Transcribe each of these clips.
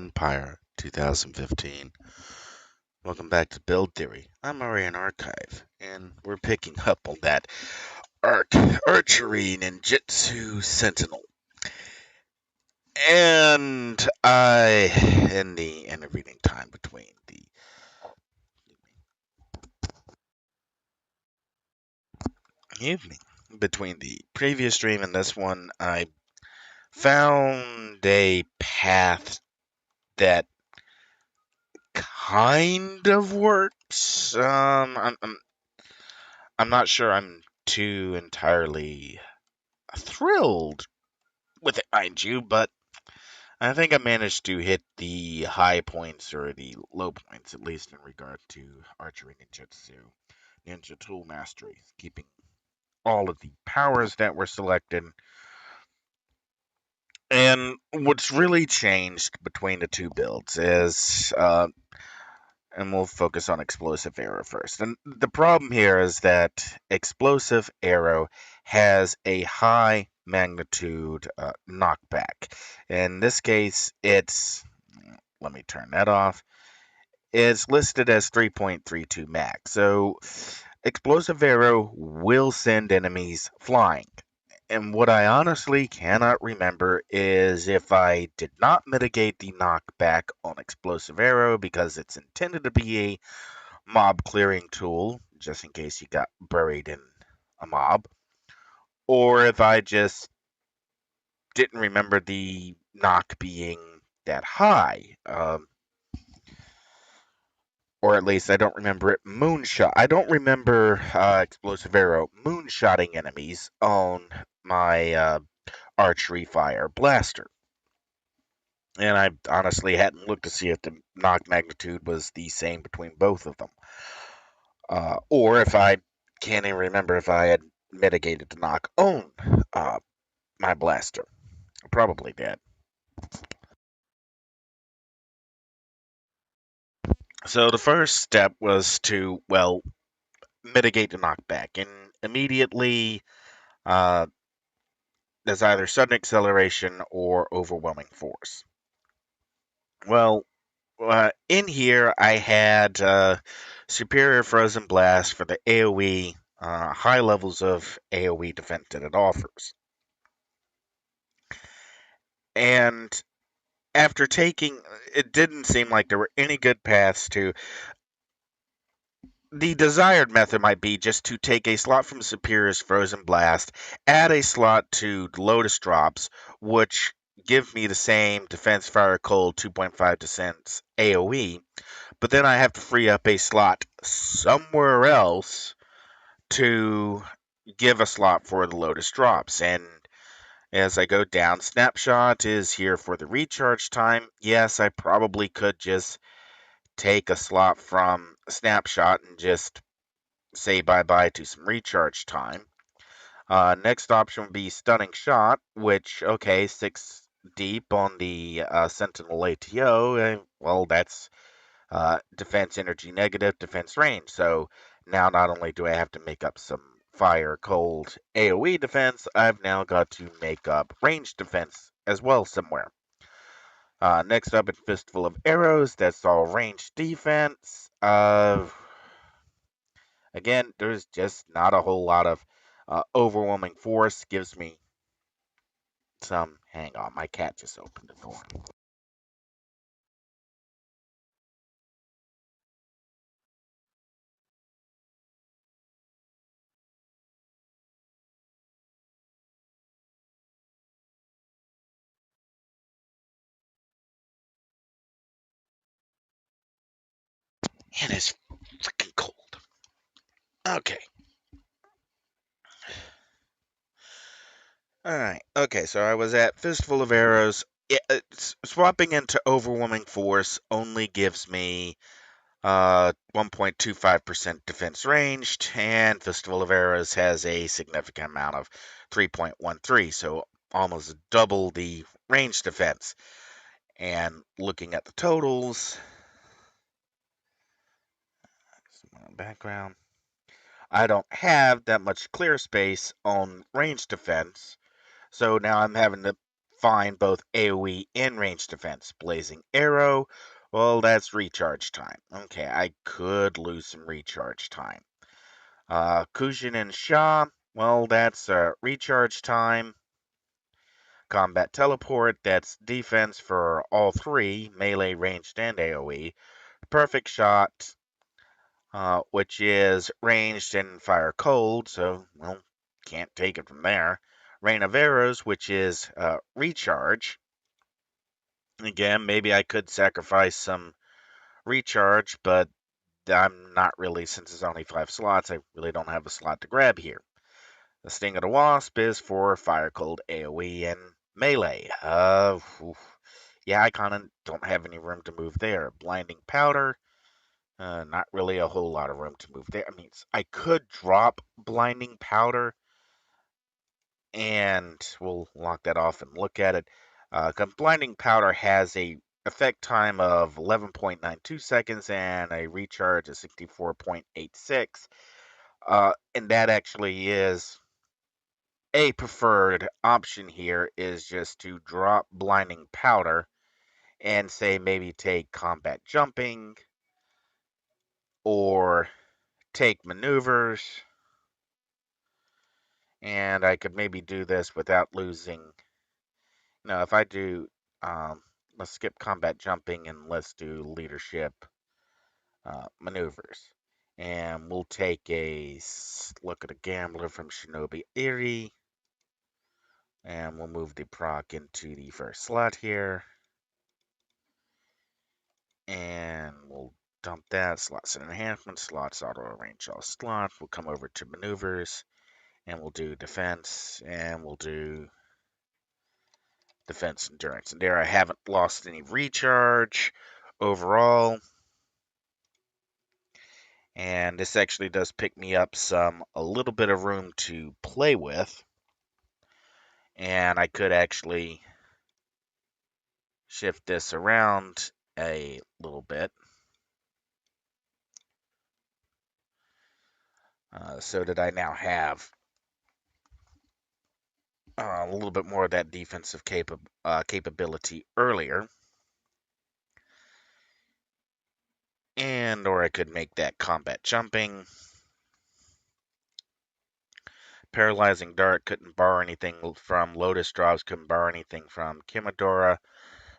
Empire 2015. Welcome back to Build Theory. I'm Aurian Archive, and we're picking up on that archery ninjitsu Sentinel. And in the intervening time between the previous stream and this one, I found a path that kind of works. I'm not sure I'm too entirely thrilled with it, mind you, but I think I managed to hit the high points or the low points, at least in regard to archery ninjutsu, ninja tool mastery, keeping all of the powers that were selected. And what's really changed between the two builds is and we'll focus on explosive arrow first. And the problem here is that explosive arrow has a high magnitude knockback. In this case, let me turn that off. It's listed as 3.32 max. So explosive arrow will send enemies flying. And what I honestly cannot remember is if I did not mitigate the knockback on explosive arrow because it's intended to be a mob clearing tool, just in case you got buried in a mob, or if I just didn't remember the knock being that high. Or at least I don't remember it moonshot. I don't remember explosive arrow moonshotting enemies on my archery fire blaster. And I honestly hadn't looked to see if the knock magnitude was the same between both of them. Or if I can't even remember if I had mitigated the knock on my blaster. Probably did. So the first step was to, well, mitigate the knockback. And immediately, uh, there's either sudden acceleration or overwhelming force. Well, in here, I had Superior Frozen Blast for the AoE, high levels of AoE defense that it offers. And after taking, it didn't seem like there were any good paths to. The desired method might be just to take a slot from Superior's Frozen Blast, add a slot to Lotus Drops, which give me the same Defense Fire Cold 2.5 defense AoE, but then I have to free up a slot somewhere else to give a slot for the Lotus Drops. And as I go down, Snapshot is here for the recharge time. Yes, I probably could just take a slot from Snapshot and just say bye-bye to some recharge time. Next option would be Stunning Shot, which, okay, 6 deep on the Sentinel ATO. Well, that's defense energy negative, defense range. So now not only do I have to make up some fire, cold, AoE defense, I've now got to make up range defense as well somewhere. Next up, it's Fistful of Arrows. That's all range defense. Again, there's just not a whole lot of overwhelming force. Gives me some. Hang on, my cat just opened the door. And it's freaking cold. Okay. Alright. Okay, so I was at Fistful of Arrows. Swapping into Overwhelming Force only gives me 1.25% defense ranged, and Fistful of Arrows has a significant amount of 3.13, so almost double the range defense. And looking at the totals, background, I don't have that much clear space on range defense, so now I'm having to find both AoE and range defense. Blazing Arrow, well, that's recharge time. Okay, I could lose some recharge time. Kujin and Sha, well, that's recharge time. Combat Teleport, that's defense for all three, melee, ranged, and AoE. Perfect Shot, which is ranged and fire cold, so, well, can't take it from there. Rain of Arrows, which is recharge. Again, maybe I could sacrifice some recharge, but I'm not really, since it's only 5 slots, I really don't have a slot to grab here. The Sting of the Wasp is for fire cold, AoE, and melee. Yeah, I kind of don't have any room to move there. Blinding Powder, not really a whole lot of room to move there. I mean, I could drop Blinding Powder, and we'll lock that off and look at it. Blinding Powder has a effect time of 11.92 seconds and a recharge of 64.86. And that actually is a preferred option here, is just to drop Blinding Powder and say maybe take combat jumping or take maneuvers, and I could maybe do this without losing. No, if I do, let's skip combat jumping and let's do leadership maneuvers. And we'll take a look at a gambler from Shinobi Iri, and we'll move the proc into the first slot here, and we'll dump that. Slots and enhancements, slots auto arrange all slots. We'll come over to maneuvers, and we'll do defense, and we'll do defense endurance. And there I haven't lost any recharge overall. And this actually does pick me up a little bit of room to play with. And I could actually shift this around a little bit, so that I now have a little bit more of that defensive capability earlier. And or I could make that combat jumping. Paralyzing Dart couldn't borrow anything from Lotus Drops, couldn't borrow anything from Kimidora.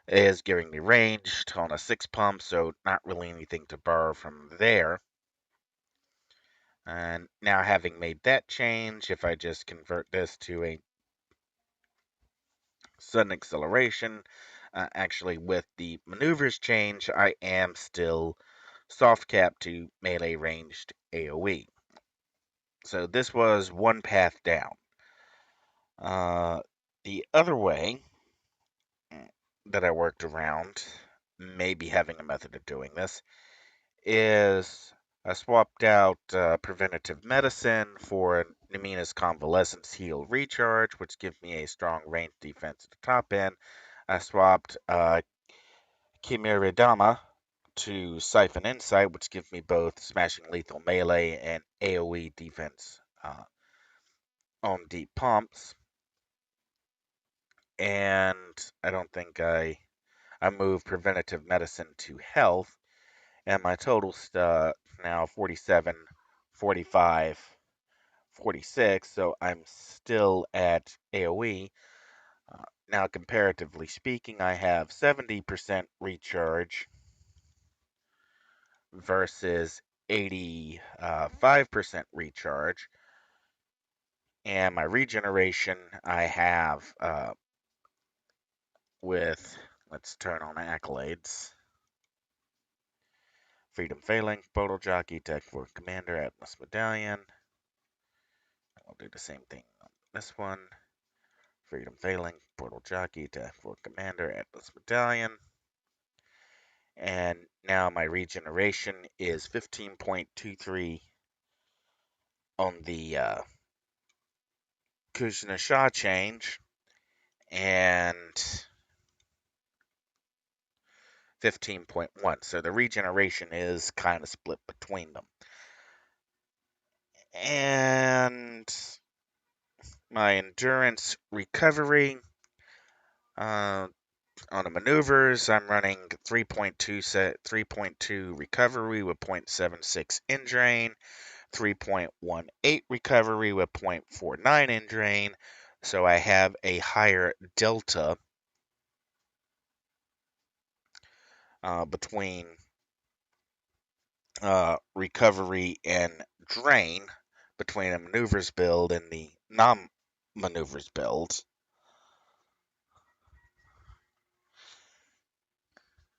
Is giving me ranged on a 6 pump, so not really anything to borrow from there. And now having made that change, if I just convert this to a sudden acceleration, actually with the maneuvers change, I am still soft cap to melee ranged AoE. So this was one path down. The other way that I worked around, maybe having a method of doing this, is I swapped out Preventative Medicine for Namina's Convalescence Heal Recharge, which gives me a strong range defense at the top end. I swapped Kimiridama to Siphon Insight, which gives me both Smashing Lethal Melee and AoE defense on deep pumps. And I don't think I moved Preventative Medicine to Health, and my total's now 47, 45, 46, so I'm still at AoE. Now, comparatively speaking, I have 70% recharge versus 85% recharge. And my regeneration, I have with, let's turn on accolades. Freedom Failing, Portal Jockey, Tech for Commander, Atlas Medallion. I'll do the same thing on this one. Freedom Failing, Portal Jockey, Tech for Commander, Atlas Medallion. And now my regeneration is 15.23 on the Kushina Shah change, and 15.1. So the regeneration is kind of split between them. And my endurance recovery, On the maneuvers, I'm running 3.2 recovery with 0.76 in drain, 3.18 recovery with 0.49 in drain. So I have a higher delta between recovery and drain between a maneuvers build and the non-maneuvers build.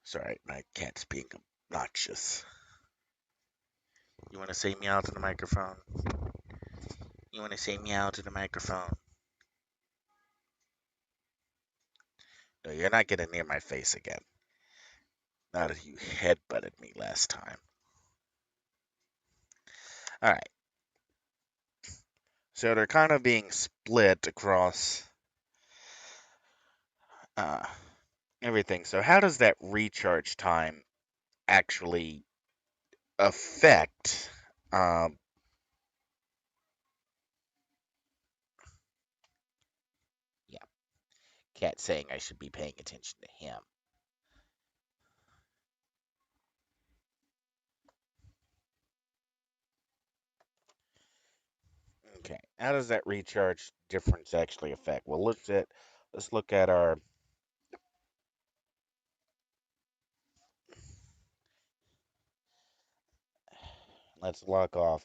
Sorry, my cat's being obnoxious. You want to say meow to the microphone? You want to say meow to the microphone? No, you're not getting near my face again. Now that you headbutted me last time. Alright. So they're kind of being split across uh, everything. So how does that recharge time actually affect yeah, Cat saying I should be paying attention to him. Okay, how does that recharge difference actually affect? Well, let's look at our let's lock off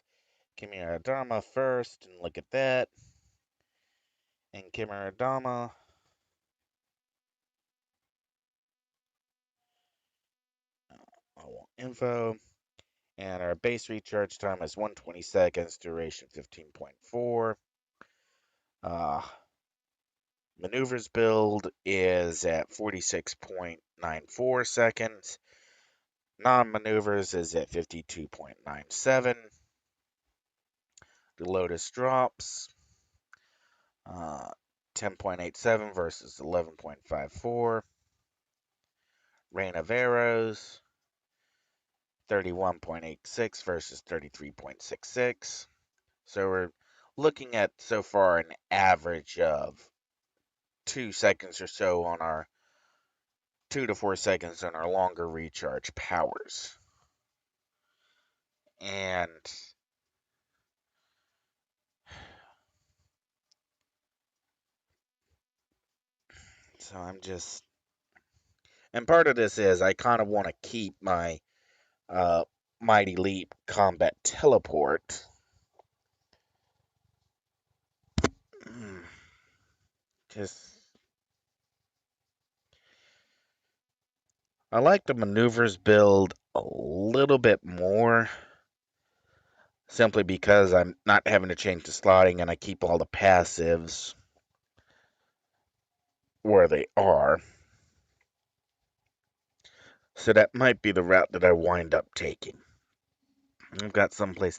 Kimura Dharma first and look at that. And Kimura Dharma I want info. And our base recharge time is 120 seconds, duration 15.4. Uh, maneuvers build is at 46.94 seconds. Non-maneuvers is at 52.97. The Lotus drops 10.87 versus 11.54. Rain of Arrows 31.86 versus 33.66. So we're looking at so far an average of 2 seconds or so on our 2 to 4 seconds on our longer recharge powers. And so and part of this is I kind of want to keep my Mighty Leap combat teleport. Just I like the maneuvers build a little bit more simply because I'm not having to change the slotting and I keep all the passives where they are. So that might be the route that I wind up taking. I've got someplace